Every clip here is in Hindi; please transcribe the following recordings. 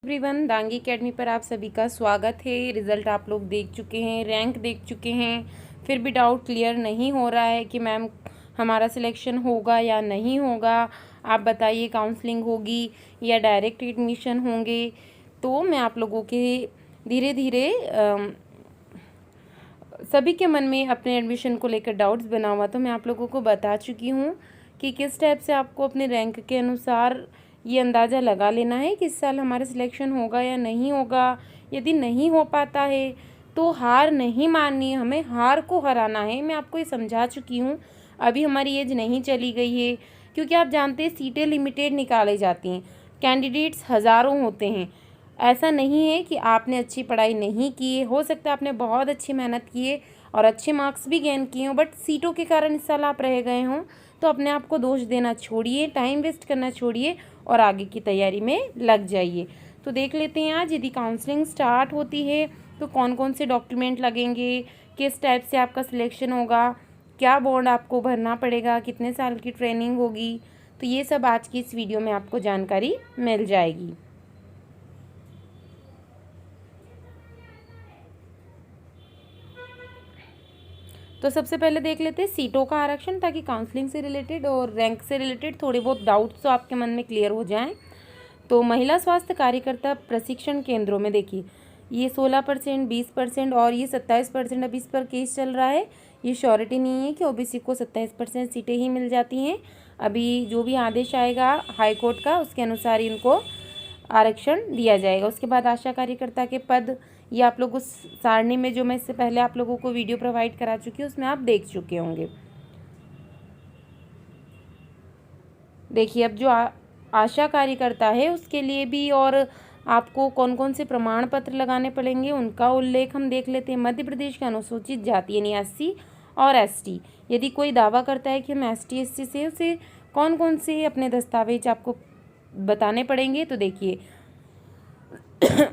एवरीवन, दांगी एकेडमी पर आप सभी का स्वागत है। रिज़ल्ट आप लोग देख चुके हैं, रैंक देख चुके हैं, फिर भी डाउट क्लियर नहीं हो रहा है कि मैम हमारा सिलेक्शन होगा या नहीं होगा। आप बताइए, काउंसलिंग होगी या डायरेक्ट एडमिशन होंगे। तो मैं आप लोगों के धीरे धीरे सभी के मन में अपने एडमिशन को लेकर डाउट्स बना हुआ, तो मैं आप लोगों को बता चुकी हूँ कि किस टाइप से आपको अपने रैंक के अनुसार ये अंदाज़ा लगा लेना है कि इस साल हमारा सिलेक्शन होगा या नहीं होगा। यदि नहीं हो पाता है तो हार नहीं माननी है, हमें हार को हराना है। मैं आपको ये समझा चुकी हूँ। अभी हमारी एज नहीं चली गई है, क्योंकि आप जानते हैं सीटें लिमिटेड निकाली जाती हैं, कैंडिडेट्स हज़ारों होते हैं। ऐसा नहीं है कि आपने अच्छी पढ़ाई नहीं की है, हो सकता है आपने बहुत अच्छी मेहनत की है और अच्छे मार्क्स भी गेन किए हों, बट सीटों के कारण इस साल आप रह गए हों। तो अपने आप को दोष देना छोड़िए, टाइम वेस्ट करना छोड़िए और आगे की तैयारी में लग जाइए। तो देख लेते हैं आज यदि काउंसलिंग स्टार्ट होती है तो कौन कौन से डॉक्यूमेंट लगेंगे, किस टाइप से आपका सिलेक्शन होगा, क्या बॉन्ड आपको भरना पड़ेगा, कितने साल की ट्रेनिंग होगी। तो ये सब आज की इस वीडियो में आपको जानकारी मिल जाएगी। तो सबसे पहले देख लेते हैं सीटों का आरक्षण, ताकि काउंसलिंग से रिलेटेड और रैंक से रिलेटेड थोड़े बहुत डाउट्स तो आपके मन में क्लियर हो जाएं। तो महिला स्वास्थ्य कार्यकर्ता प्रशिक्षण केंद्रों में देखिए, ये 16%, 20% और ये 27% अभी इस पर केस चल रहा है। ये श्योरिटी नहीं है कि ओबीसी को 27% सीटें ही मिल जाती हैं। अभी जो भी आदेश आएगा हाई कोर्ट का, उसके अनुसार इनको आरक्षण दिया जाएगा। उसके बाद आशा कार्यकर्ता के पद, ये आप लोग उस सारणी में जो मैं इससे पहले आप लोगों को वीडियो प्रोवाइड करा चुकी हूँ उसमें आप देख चुके होंगे। देखिए, अब जो आशा कार्यकर्ता है उसके लिए भी और आपको कौन कौन से प्रमाण पत्र लगाने पड़ेंगे उनका उल्लेख हम देख लेते हैं। मध्य प्रदेश के अनुसूचित जाति यानी एससी और एसटी, यदि कोई दावा करता है कि हम एसटी एससी से, उसे कौन कौन से अपने दस्तावेज आपको बताने पड़ेंगे। तो देखिए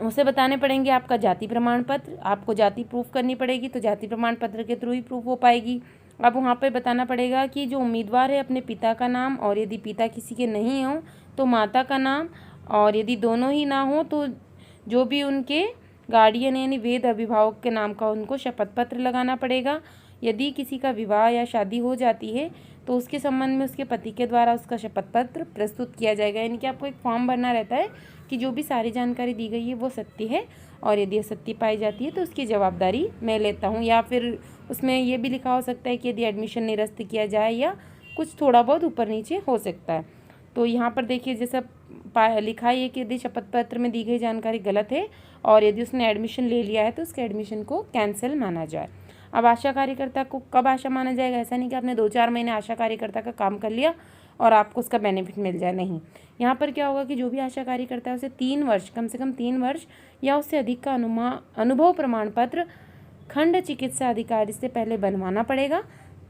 उसे बताने पड़ेंगे आपका जाति प्रमाण पत्र, आपको जाति प्रूफ करनी पड़ेगी, तो जाति प्रमाण पत्र के थ्रू ही प्रूफ हो पाएगी। अब वहाँ पे बताना पड़ेगा कि जो उम्मीदवार है अपने पिता का नाम, और यदि पिता किसी के नहीं हो तो माता का नाम, और यदि दोनों ही ना हो तो जो भी उनके गार्डियन यानी वेद अभिभावक के नाम का उनको शपथ पत्र लगाना पड़ेगा। यदि किसी का विवाह या शादी हो जाती है तो उसके संबंध में उसके पति के द्वारा उसका शपथ पत्र प्रस्तुत किया जाएगा। यानी कि आपको एक फॉर्म भरना रहता है कि जो भी सारी जानकारी दी गई है वो सत्य है, और यदि असत्य पाई जाती है तो उसकी जवाबदारी मैं लेता हूँ। या फिर उसमें ये भी लिखा हो सकता है कि यदि एडमिशन निरस्त किया जाए या कुछ थोड़ा बहुत ऊपर नीचे हो सकता है। तो यहाँ पर देखिए जैसा लिखा है कि यदि शपथ पत्र में दी गई जानकारी गलत है और यदि उसने एडमिशन ले लिया है तो उसके एडमिशन को कैंसिल माना जाए। अब आशा कार्यकर्ता को कब आशा माना जाएगा, ऐसा नहीं कि आपने 2-4 महीने आशा कार्यकर्ता का काम कर लिया और आपको उसका बेनिफिट मिल जाए, नहीं। यहाँ पर क्या होगा कि जो भी आशा कार्यकर्ता है उसे 3 वर्ष, कम से कम 3 वर्ष या उससे अधिक का अनुभव प्रमाण पत्र खंड चिकित्सा अधिकारी से पहले बनवाना पड़ेगा,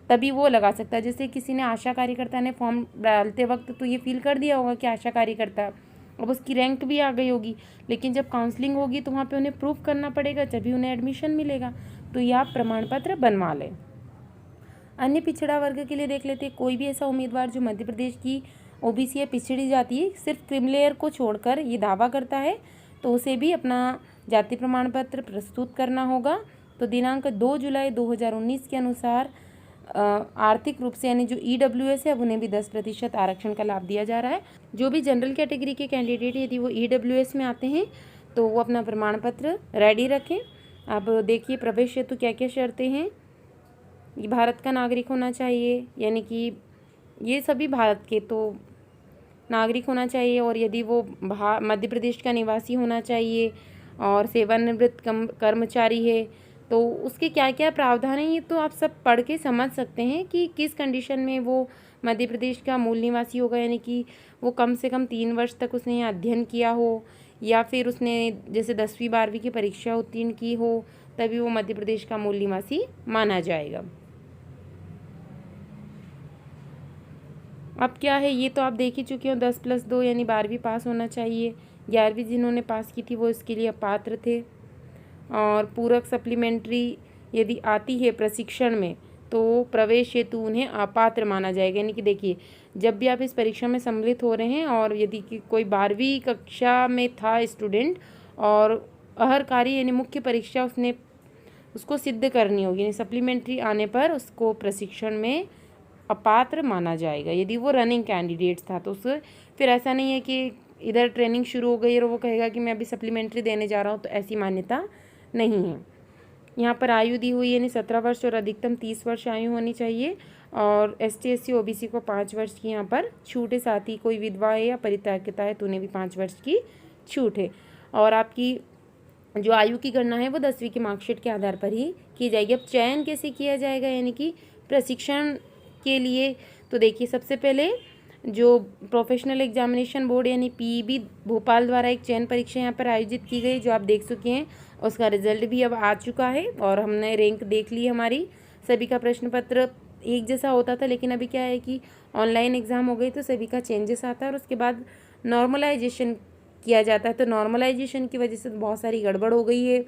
तभी वो लगा सकता है। जैसे किसी ने आशा कार्यकर्ता ने फॉर्म डालते वक्त तो ये फील कर दिया होगा कि आशा कार्यकर्ता, अब उसकी रैंक भी आ गई होगी, लेकिन जब काउंसलिंग होगी तो वहाँ पे उन्हें प्रूफ करना पड़ेगा, तभी उन्हें एडमिशन मिलेगा। तो ये आप प्रमाण पत्र बनवा लें। अन्य पिछड़ा वर्ग के लिए देख लेते हैं, कोई भी ऐसा उम्मीदवार जो मध्य प्रदेश की ओबीसी या पिछड़ी जाति सिर्फ क्रिमिलेयर को छोड़कर ये दावा करता है तो उसे भी अपना जाति प्रमाण पत्र प्रस्तुत करना होगा। तो दिनांक 2 जुलाई 2019 के अनुसार आर्थिक रूप से यानी जो ईडब्ल्यूएस है अब उन्हें भी 10% आरक्षण का लाभ दिया जा रहा है। जो भी जनरल कैटेगरी के कैंडिडेट यदि वो ईडब्ल्यूएस में आते हैं तो वो अपना प्रमाण पत्र रेडी रखें। अब देखिए प्रवेश हेतु क्या क्या शर्तें हैं। ये भारत का नागरिक होना चाहिए, यानी कि ये सभी भारत के तो नागरिक होना चाहिए, और यदि वो मध्य प्रदेश का निवासी होना चाहिए और सेवानिवृत्त कर्मचारी है तो उसके क्या क्या प्रावधान हैं ये तो आप सब पढ़ के समझ सकते हैं कि किस कंडीशन में वो मध्य प्रदेश का मूल निवासी होगा। यानी कि वो कम से कम 3 वर्ष तक उसने यहाँ अध्ययन किया हो, या फिर उसने जैसे 10वीं 12वीं की परीक्षा उत्तीर्ण की हो, तभी वो मध्य प्रदेश का मूल निवासी माना जाएगा। अब क्या है ये तो आप देख ही चुके हो, 10+2 यानी 12वीं पास होना चाहिए। 11वीं जिन्होंने पास की थी वो इसके लिए अपात्र थे। और पूरक सप्लीमेंट्री यदि आती है प्रशिक्षण में तो प्रवेश हेतु उन्हें अपात्र माना जाएगा। यानी कि देखिए जब भी आप इस परीक्षा में सम्मिलित हो रहे हैं और यदि कि कोई 12वीं कक्षा में था स्टूडेंट और अहर्कारी यानी मुख्य परीक्षा उसको सिद्ध करनी होगी, यानी सप्लीमेंट्री आने पर उसको प्रशिक्षण में अपात्र माना जाएगा यदि वो रनिंग कैंडिडेट था। तो उस फिर ऐसा नहीं है कि इधर ट्रेनिंग शुरू हो गई और वो कहेगा कि मैं अभी सप्लीमेंट्री देने जा रहा हूँ, तो ऐसी मान्यता नहीं है। यहाँ पर आयु दी हुई यानी 17 वर्ष और अधिकतम 30 वर्ष आयु होनी चाहिए। और ST SC OBC को 5 वर्ष की यहाँ पर छूट है। साथ ही कोई विधवा है या परित्यक्ता है तो उन्हें भी 5 वर्ष की छूट है। और आपकी जो आयु की गणना है वो 10वीं की मार्कशीट के आधार पर ही की जाएगी। अब चयन कैसे किया जाएगा यानी कि प्रशिक्षण के लिए, तो देखिए सबसे पहले जो प्रोफेशनल एग्जामिनेशन बोर्ड यानी PEB भोपाल द्वारा एक चयन परीक्षा यहाँ पर आयोजित की गई, जो आप देख चुके हैं। उसका रिजल्ट भी अब आ चुका है और हमने रैंक देख ली हमारी। सभी का प्रश्न पत्र एक जैसा होता था, लेकिन अभी क्या है कि ऑनलाइन एग्ज़ाम हो गई तो सभी का चेंजेस आता है और उसके बाद नॉर्मलाइजेशन किया जाता है। तो नॉर्मलाइजेशन की वजह से तो बहुत सारी गड़बड़ हो गई है,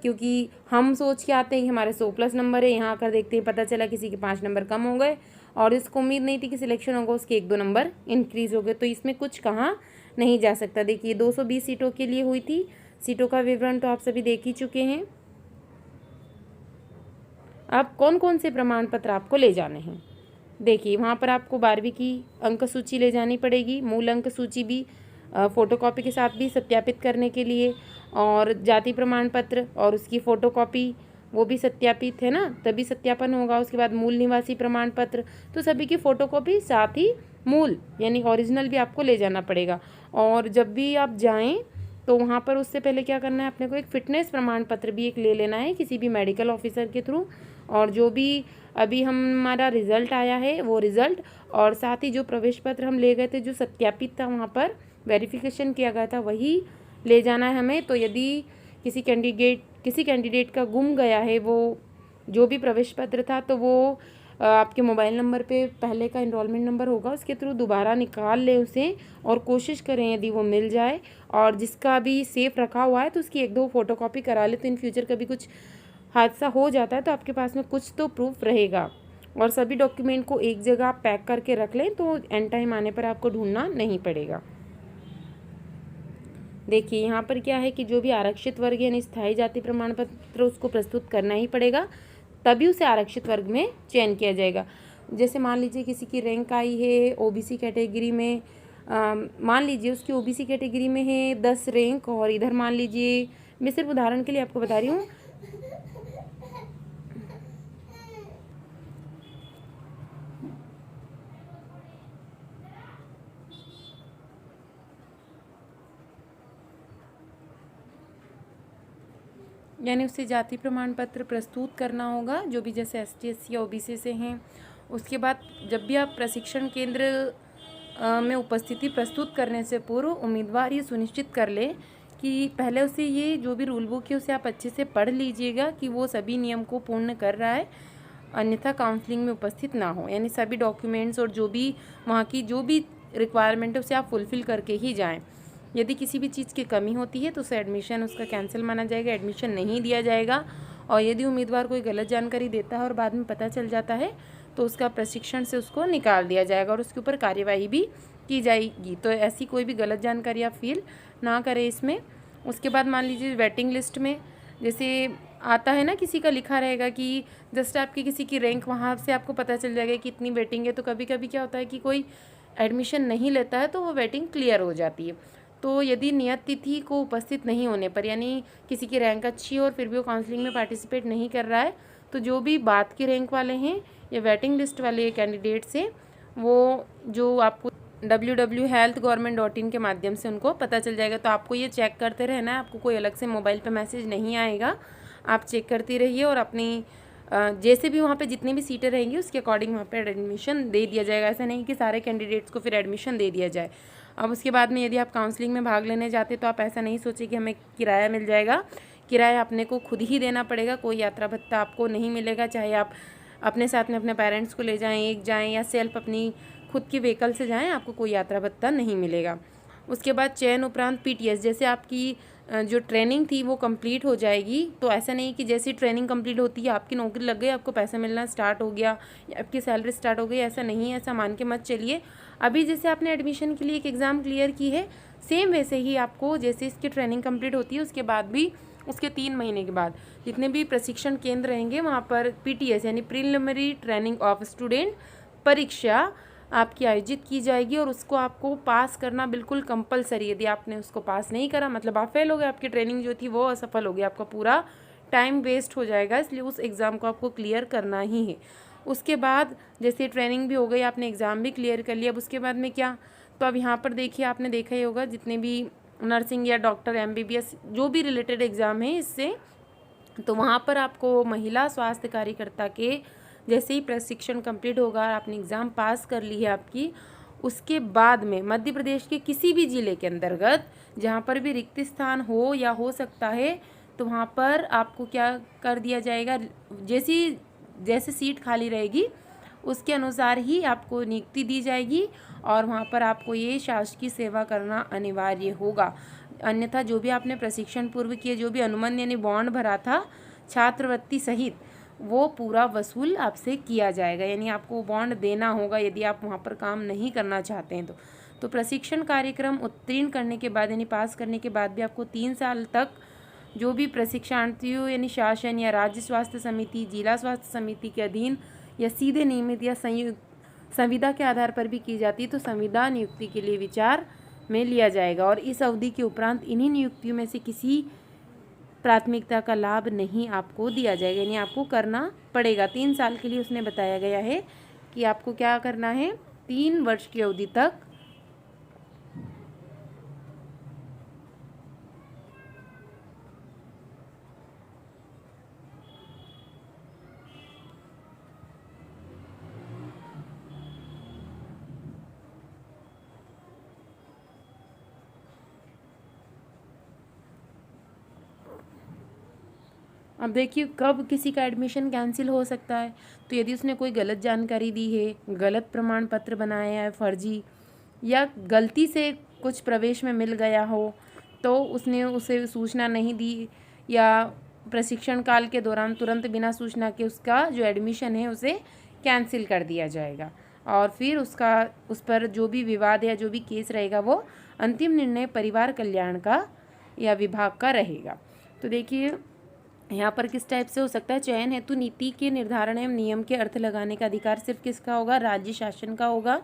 क्योंकि हम सोच के आते हैं कि हमारे 100+ नंबर है, यहाँ आकर देखते हैं पता चला किसी के 5 नंबर कम हो गए और इसको उम्मीद नहीं थी कि सिलेक्शन होगा, उसके 1-2 नंबर इंक्रीज़ हो गए। तो इसमें कुछ कहा नहीं जा सकता। देखिए 220 सीटों के लिए हुई थी। सीटों का विवरण तो आप सभी देख ही चुके हैं। अब कौन कौन से प्रमाण पत्र आपको ले जाने हैं, देखिए वहाँ पर आपको 12वीं की अंक सूची ले जानी पड़ेगी, मूल अंक सूची भी फ़ोटोकॉपी के साथ भी सत्यापित करने के लिए, और जाति प्रमाण पत्र और उसकी फ़ोटोकॉपी वो भी सत्यापित है ना, तभी सत्यापन होगा। उसके बाद मूल निवासी प्रमाण पत्र, तो सभी की फ़ोटोकॉपी साथ ही मूल यानी ओरिजिनल भी आपको ले जाना पड़ेगा। और जब भी आप जाएं तो वहाँ पर उससे पहले क्या करना है, अपने को एक फ़िटनेस प्रमाण पत्र भी एक ले लेना है किसी भी मेडिकल ऑफिसर के थ्रू। और जो भी अभी हमारा रिज़ल्ट आया है वो रिज़ल्ट, और साथ ही जो प्रवेश पत्र हम ले गए थे जो सत्यापित था वहाँ पर वेरिफिकेशन किया गया था, वही ले जाना है हमें। तो यदि किसी कैंडिडेट का गुम गया है वो जो भी प्रवेश पत्र था, तो वो आपके मोबाइल नंबर पे पहले का इनरोलमेंट नंबर होगा, उसके थ्रू दोबारा निकाल लें उसे और कोशिश करें यदि वो मिल जाए। और जिसका भी सेफ रखा हुआ है तो उसकी 1-2 फ़ोटोकॉपी करा ले, तो इन फ्यूचर कभी कुछ हादसा हो जाता है तो आपके पास में कुछ तो प्रूफ रहेगा। और सभी डॉक्यूमेंट को एक जगह पैक करके रख लें तो एंड टाइम आने पर आपको ढूंढना नहीं पड़ेगा। देखिए यहाँ पर क्या है कि जो भी आरक्षित वर्ग यानी स्थायी जाति प्रमाण पत्र उसको प्रस्तुत करना ही पड़ेगा, तभी उसे आरक्षित वर्ग में चयन किया जाएगा। जैसे मान लीजिए किसी की रैंक आई है OBC कैटेगरी में, मान लीजिए उसकी OBC कैटेगरी में है 10 रैंक, और इधर मान लीजिए, मैं सिर्फ उदाहरण के लिए आपको बता रही हूँ, यानी उससे जाति प्रमाण पत्र प्रस्तुत करना होगा, जो भी जैसे ST SC या OBC से हैं। उसके बाद जब भी आप प्रशिक्षण केंद्र में उपस्थिति प्रस्तुत करने से पूर्व उम्मीदवार ये सुनिश्चित कर ले कि पहले उसे ये जो भी रूल बुक है उसे आप अच्छे से पढ़ लीजिएगा कि वो सभी नियम को पूर्ण कर रहा है, अन्यथा काउंसलिंग में उपस्थित ना हो। यानी सभी डॉक्यूमेंट्स और जो भी वहाँ की जो भी रिक्वायरमेंट है उसे आप फुलफ़िल करके ही जाएँ। यदि किसी भी चीज़ की कमी होती है तो उसे एडमिशन उसका कैंसिल माना जाएगा, एडमिशन नहीं दिया जाएगा। और यदि उम्मीदवार कोई गलत जानकारी देता है और बाद में पता चल जाता है तो उसका प्रशिक्षण से उसको निकाल दिया जाएगा और उसके ऊपर कार्यवाही भी की जाएगी। तो ऐसी कोई भी गलत जानकारी आप फील ना करें इसमें। उसके बाद मान लीजिए वेटिंग लिस्ट में जैसे आता है ना, किसी का लिखा रहेगा कि जस्ट आपकी किसी की रैंक, वहाँ से आपको पता चल जाएगा कि इतनी वेटिंग है। तो कभी कभी क्या होता है कि कोई एडमिशन नहीं लेता है तो वो वेटिंग क्लियर हो जाती है। तो यदि नियत तिथि को उपस्थित नहीं होने पर, यानी किसी की रैंक अच्छी है और फिर भी वो काउंसलिंग में पार्टिसिपेट नहीं कर रहा है, तो जो भी बाद की रैंक वाले हैं या वेटिंग लिस्ट वाले कैंडिडेट्स हैं, वो जो आपको www.health.government.in के माध्यम से उनको पता चल जाएगा। तो आपको ये चेक करते रहना है, आपको कोई अलग से मोबाइल पे मैसेज नहीं आएगा, आप चेक करती रहिए और अपनी जैसे भी वहाँ पे जितनी भी सीटें रहेंगी उसके अकॉर्डिंग वहाँ पे एडमिशन दे दिया जाएगा। ऐसा नहीं कि सारे कैंडिडेट्स को फिर एडमिशन दे दिया जाए। अब उसके बाद में यदि आप काउंसलिंग में भाग लेने जाते तो आप ऐसा नहीं सोचिए कि हमें किराया मिल जाएगा। किराया अपने को खुद ही देना पड़ेगा, कोई यात्रा भत्ता आपको नहीं मिलेगा। चाहे आप अपने साथ में अपने पेरेंट्स को ले जाएं या सेल्फ अपनी खुद की व्हीकल से जाएं, आपको कोई यात्रा भत्ता नहीं मिलेगा। उसके बाद चयन उपरांत PTS, जैसे आपकी जो ट्रेनिंग थी वो कंप्लीट हो जाएगी। तो ऐसा नहीं कि जैसी ट्रेनिंग कंप्लीट होती है आपकी नौकरी लग गई, आपको पैसा मिलना स्टार्ट हो गया या आपकी सैलरी स्टार्ट हो गई, ऐसा नहीं है, ऐसा मान के मत चलिए। अभी जैसे आपने एडमिशन के लिए एक एग्ज़ाम क्लियर की है, सेम वैसे ही आपको जैसे इसकी ट्रेनिंग कंप्लीट होती है उसके बाद भी उसके 3 महीने के बाद जितने भी प्रशिक्षण केंद्र रहेंगे वहाँ पर PTS यानी प्रीलिमिनरी ट्रेनिंग ऑफ स्टूडेंट परीक्षा आपकी आयोजित की जाएगी और उसको आपको पास करना बिल्कुल कंपलसरी। यदि आपने उसको पास नहीं करा मतलब आप फेल हो गए, आपकी ट्रेनिंग जो थी वो असफल हो गई, आपका पूरा टाइम वेस्ट हो जाएगा, इसलिए उस एग्ज़ाम को आपको क्लियर करना ही है। उसके बाद जैसे ट्रेनिंग भी हो गई, आपने एग्ज़ाम भी क्लियर कर लिया, अब उसके बाद में क्या, तो अब यहाँ पर देखिए आपने देखा ही होगा जितने भी नर्सिंग या डॉक्टर MBBS जो भी रिलेटेड एग्ज़ाम है इससे, तो वहाँ पर आपको महिला स्वास्थ्य कार्यकर्ता के जैसे ही प्रशिक्षण कंप्लीट होगा और आपने एग्ज़ाम पास कर ली है आपकी, उसके बाद में मध्य प्रदेश के किसी भी ज़िले के अंतर्गत जहाँ पर भी रिक्त स्थान हो या हो सकता है तो वहाँ पर आपको क्या कर दिया जाएगा, जैसे सीट खाली रहेगी उसके अनुसार ही आपको नियुक्ति दी जाएगी और वहाँ पर आपको ये शासकीय सेवा करना अनिवार्य होगा। अन्यथा जो भी आपने प्रशिक्षण पूर्व किए, जो भी अनुबंध यानी बॉन्ड भरा था छात्रवृत्ति सहित, वो पूरा वसूल आपसे किया जाएगा, यानी आपको बॉन्ड देना होगा यदि आप वहाँ पर काम नहीं करना चाहते हैं तो प्रशिक्षण कार्यक्रम उत्तीर्ण करने के बाद यानी पास करने के बाद भी आपको 3 साल तक जो भी प्रशिक्षणार्थियों यानी शासन या राज्य स्वास्थ्य समिति, जिला स्वास्थ्य समिति के अधीन या सीधे नियमित या संविदा के आधार पर भी की जाती है तो संविदा नियुक्ति के लिए विचार में लिया जाएगा और इस अवधि के उपरांत इन्हीं नियुक्तियों में से किसी प्राथमिकता का लाभ नहीं आपको दिया जाएगा, यानी आपको करना पड़ेगा। 3 साल के लिए उसने बताया गया है कि आपको क्या करना है, 3 वर्ष की अवधि तक अब देखिए कब किसी का एडमिशन कैंसिल हो सकता है, तो यदि उसने कोई गलत जानकारी दी है, गलत प्रमाण पत्र बनाया है फर्जी, या गलती से कुछ प्रवेश में मिल गया हो तो उसने उसे सूचना नहीं दी, या प्रशिक्षण काल के दौरान तुरंत बिना सूचना के उसका जो एडमिशन है उसे कैंसिल कर दिया जाएगा और फिर उस पर जो भी विवाद या जो भी केस रहेगा वो अंतिम निर्णय परिवार कल्याण का या विभाग का रहेगा। तो देखिए यहाँ पर किस टाइप से हो सकता है, चयन हेतु नीति के निर्धारण एवं नियम के अर्थ लगाने का अधिकार सिर्फ किसका होगा, राज्य शासन का होगा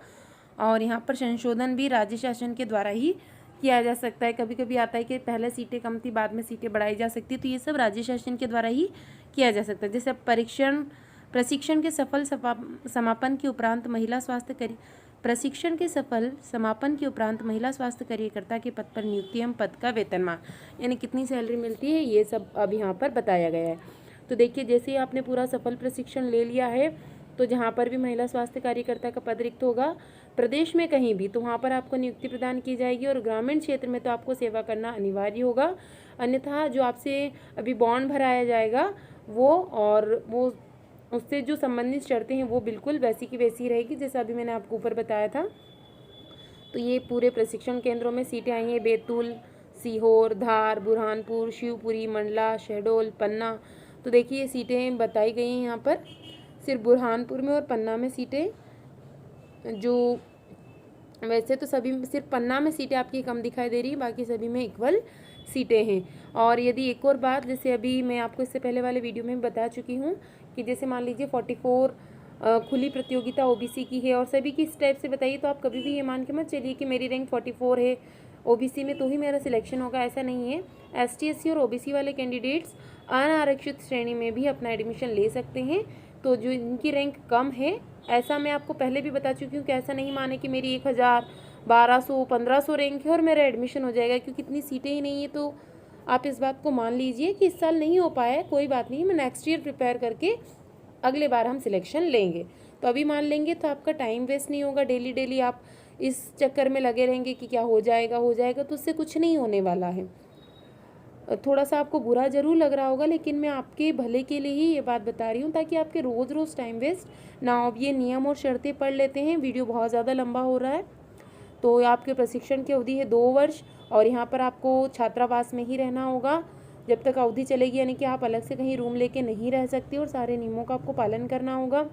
और यहाँ पर संशोधन भी राज्य शासन के द्वारा ही किया जा सकता है। कभी कभी आता है कि पहले सीटें कम थी बाद में सीटें बढ़ाई जा सकती है, तो ये सब राज्य शासन के द्वारा ही किया जा सकता है। जैसे प्रशिक्षण के सफल समापन के उपरांत महिला स्वास्थ्य कार्यकर्ता के पद पर नियुक्ति एवं पद का वेतनमान यानी कितनी सैलरी मिलती है, ये सब अब यहाँ पर बताया गया है। तो देखिए जैसे ही आपने पूरा सफल प्रशिक्षण ले लिया है तो जहाँ पर भी महिला स्वास्थ्य कार्यकर्ता का पद रिक्त होगा प्रदेश में कहीं भी, तो वहाँ पर आपको नियुक्ति प्रदान की जाएगी और ग्रामीण क्षेत्र में तो आपको सेवा करना अनिवार्य होगा। अन्यथा जो आपसे अभी बॉन्ड भराया जाएगा वो उससे जो संबंधित शर्तें हैं वो बिल्कुल वैसी की वैसी रहेगी जैसा अभी मैंने आपको ऊपर बताया था। तो ये पूरे प्रशिक्षण केंद्रों में सीटें आई हैं, बैतूल, सीहोर, धार, बुरहानपुर, शिवपुरी, मंडला, शहडोल, पन्ना। तो देखिए ये सीटें बताई गई हैं यहाँ पर, सिर्फ बुरहानपुर में और पन्ना में सीटें, जो वैसे तो सभी सिर्फ पन्ना में सीटें आपकी कम दिखाई दे रही है, बाकी सभी में इक्वल सीटें हैं। और यदि एक और बात, जैसे अभी मैं आपको इससे पहले वाले वीडियो में बता चुकी हूँ कि जैसे मान लीजिए 44 खुली प्रतियोगिता OBC की है और सभी की इस टाइप से बताइए, तो आप कभी भी ये मान के मत चलिए कि मेरी रैंक 44 है OBC में तो ही मेरा सिलेक्शन होगा, ऐसा नहीं है। ST SC और OBC वाले कैंडिडेट्स अनारक्षित श्रेणी में भी अपना एडमिशन ले सकते हैं। तो जो इनकी रैंक कम है, ऐसा मैं आपको पहले भी बता चुकी हूँ कि ऐसा नहीं माने कि मेरी 1000, 1200, 1500 रैंक है और मेरा एडमिशन हो जाएगा, क्योंकि इतनी सीटें ही नहीं है। तो आप इस बात को मान लीजिए कि इस साल नहीं हो पाया है, कोई बात नहीं, मैं नेक्स्ट ईयर प्रिपेयर करके अगले बार हम सिलेक्शन लेंगे। तो अभी मान लेंगे तो आपका टाइम वेस्ट नहीं होगा, डेली आप इस चक्कर में लगे रहेंगे कि क्या हो जाएगा, तो उससे कुछ नहीं होने वाला है। थोड़ा सा आपको बुरा ज़रूर लग रहा होगा, लेकिन मैं आपके भले के लिए ही ये बात बता रही हूँ ताकि आपके रोज़ टाइम वेस्ट ना हो। अब ये नियम और शर्तें पढ़ लेते हैं, वीडियो बहुत ज़्यादा लंबा हो रहा है। तो आपके प्रशिक्षण की अवधि है 2 वर्ष और यहाँ पर आपको छात्रावास में ही रहना होगा जब तक अवधि चलेगी, यानी कि आप अलग से कहीं रूम लेके नहीं रह सकते और सारे नियमों का आपको पालन करना होगा।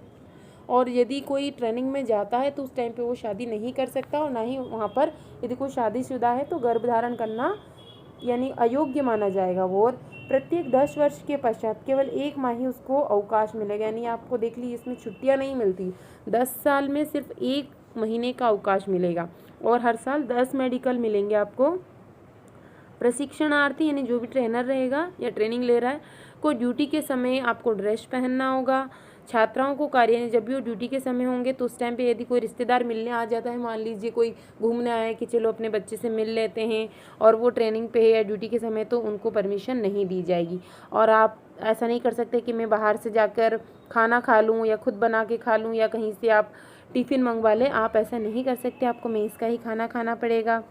और यदि कोई ट्रेनिंग में जाता है तो उस टाइम पे वो शादी नहीं कर सकता, और ना ही वहाँ पर यदि कोई शादीशुदा है तो गर्भधारण करना यानी अयोग्य माना जाएगा वो। और प्रत्येक 10 वर्ष के पश्चात केवल 1 माह ही उसको अवकाश मिलेगा, यानी आपको देख लीजिए इसमें छुट्टियां नहीं मिलती, 10 साल में सिर्फ 1 महीने का अवकाश मिलेगा। और हर साल 10 मेडिकल मिलेंगे आपको। प्रशिक्षणार्थी यानी जो भी ट्रेनर रहेगा या ट्रेनिंग ले रहा है को ड्यूटी के समय आपको ड्रेस पहनना होगा। छात्राओं को कार्य जब भी वो ड्यूटी के समय होंगे तो उस टाइम पे यदि कोई रिश्तेदार मिलने आ जाता है, मान लीजिए कोई घूमने आया है कि चलो अपने बच्चे से मिल लेते हैं, और वो ट्रेनिंग पे है या ड्यूटी के समय, तो उनको परमिशन नहीं दी जाएगी। और आप ऐसा नहीं कर सकते कि मैं बाहर से जाकर खाना खा लूँ या खुद बना के खा लूँ या कहीं से आप टिफ़िन मंगवा लें, आप ऐसा नहीं कर सकते, आपको मेस का ही खाना खाना पड़ेगा।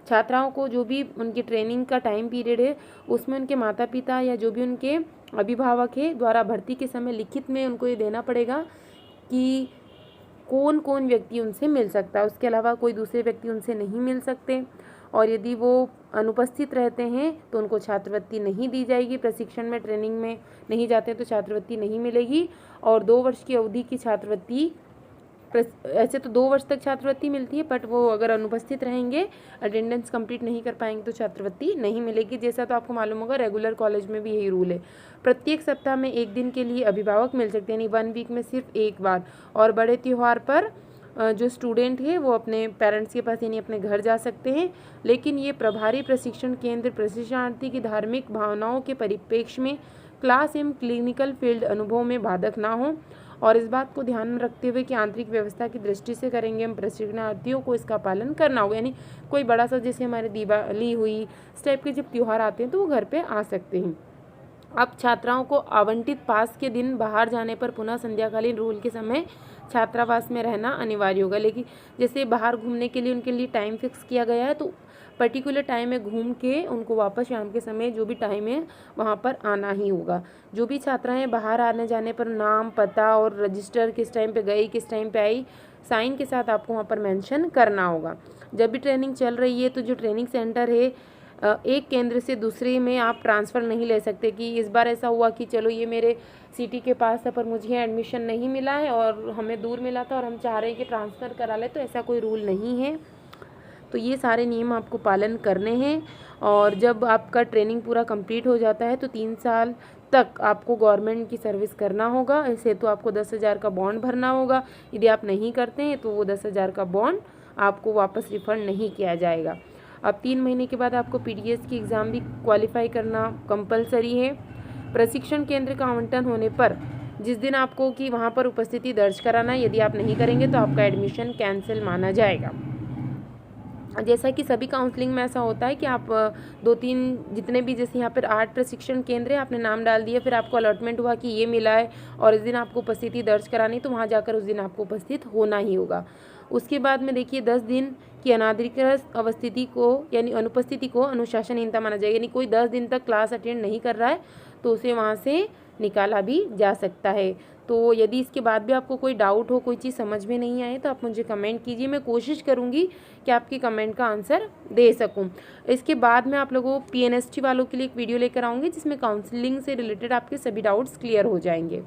छात्राओं को जो भी उनकी ट्रेनिंग का टाइम पीरियड है उसमें उनके माता पिता या जो भी उनके अभिभावक है द्वारा भर्ती के समय लिखित में उनको ये देना पड़ेगा कि कौन कौन व्यक्ति उनसे मिल सकता है, उसके अलावा कोई दूसरे व्यक्ति उनसे नहीं मिल सकते। और यदि वो अनुपस्थित रहते हैं तो उनको छात्रवृत्ति नहीं दी जाएगी, प्रशिक्षण में ट्रेनिंग में नहीं जाते तो छात्रवृत्ति नहीं मिलेगी। और 2 वर्ष की अवधि की छात्रवृत्ति, ऐसे तो 2 वर्ष तक छात्रवृत्ति मिलती है, बट वो अगर अनुपस्थित रहेंगे, अटेंडेंस कंप्लीट नहीं कर पाएंगे तो छात्रवृत्ति नहीं मिलेगी। जैसा तो आपको मालूम होगा रेगुलर कॉलेज में भी यही रूल है। प्रत्येक सप्ताह में 1 दिन के लिए अभिभावक मिल सकते हैं, यानी 1 वीक में सिर्फ 1 बार। और बड़े त्यौहार पर जो स्टूडेंट है वो अपने पेरेंट्स के पास यानी अपने घर जा सकते हैं, लेकिन ये प्रभारी प्रशिक्षण केंद्र प्रशिक्षणार्थी की धार्मिक भावनाओं के परिप्रेक्ष्य में क्लास एवं क्लिनिकल फील्ड अनुभव में बाधक ना हो। और इस बात को ध्यान में रखते हुए कि आंतरिक व्यवस्था की दृष्टि से करेंगे हम, प्रशिक्षणार्थियों को इसका पालन करना होगा। यानी कोई बड़ा सा जैसे हमारे दिवाली हुई, इस टाइप के जब त्यौहार आते हैं तो वो घर पे आ सकते हैं। अब छात्राओं को आवंटित पास के दिन बाहर जाने पर पुनः संध्याकालीन रोल के समय छात्रावास में रहना अनिवार्य होगा। लेकिन जैसे बाहर घूमने के लिए उनके लिए टाइम फिक्स किया गया है, तो पर्टिकुलर टाइम में घूम के उनको वापस शाम के समय जो भी टाइम है वहाँ पर आना ही होगा। जो भी छात्राएं बाहर आने जाने पर नाम, पता और रजिस्टर, किस टाइम पे गई किस टाइम पे आई, साइन के साथ आपको वहाँ पर मेंशन करना होगा। जब भी ट्रेनिंग चल रही है तो जो ट्रेनिंग सेंटर है एक केंद्र से दूसरे में आप ट्रांसफ़र नहीं ले सकते कि इस बार ऐसा हुआ कि चलो ये मेरे सिटी के पास है पर मुझे एडमिशन नहीं मिला है और हमें दूर मिला था और हम चाह रहे हैं कि ट्रांसफ़र करा ले, तो ऐसा कोई रूल नहीं है। तो ये सारे नियम आपको पालन करने हैं। और जब आपका ट्रेनिंग पूरा कंप्लीट हो जाता है तो 3 साल तक आपको गवर्नमेंट की सर्विस करना होगा। इस हेतु आपको 10,000 का बॉन्ड भरना होगा। यदि आप नहीं करते हैं तो वो 10,000 का बॉन्ड आपको वापस रिफ़ंड नहीं किया जाएगा। अब 3 महीने के बाद आपको पीडीएस की एग्ज़ाम भी क्वालिफाई करना कंपलसरी है। प्रशिक्षण केंद्र का आवंटन होने पर जिस दिन आपको कि वहाँ पर उपस्थिति दर्ज कराना है, यदि आप नहीं करेंगे तो आपका एडमिशन कैंसिल माना जाएगा। जैसा कि सभी काउंसलिंग में ऐसा होता है कि आप 2-3 जितने भी, जैसे यहाँ पर 8 प्रशिक्षण केंद्र है, आपने नाम डाल दिया, फिर आपको अलॉटमेंट हुआ कि ये मिला है और इस दिन आपको उपस्थिति दर्ज करानी, तो वहाँ जाकर उस दिन आपको उपस्थित होना ही होगा। उसके बाद में देखिए 10 दिन की अनाधिकृत अवस्थिति को यानी अनुपस्थिति को अनुशासनहीनता माना जाएगा। यानी कोई 10 दिन तक क्लास अटेंड नहीं कर रहा है तो उसे वहाँ से निकाला भी जा सकता है। तो यदि इसके बाद भी आपको कोई डाउट हो, कोई चीज़ समझ में नहीं आए, तो आप मुझे कमेंट कीजिए। मैं कोशिश करूँगी कि आपकी कमेंट का आंसर दे सकूँ। इसके बाद मैं आप लोगों को पीएनएसटी वालों के लिए एक वीडियो लेकर आऊँगी जिसमें काउंसलिंग से रिलेटेड आपके सभी डाउट्स क्लियर हो जाएंगे।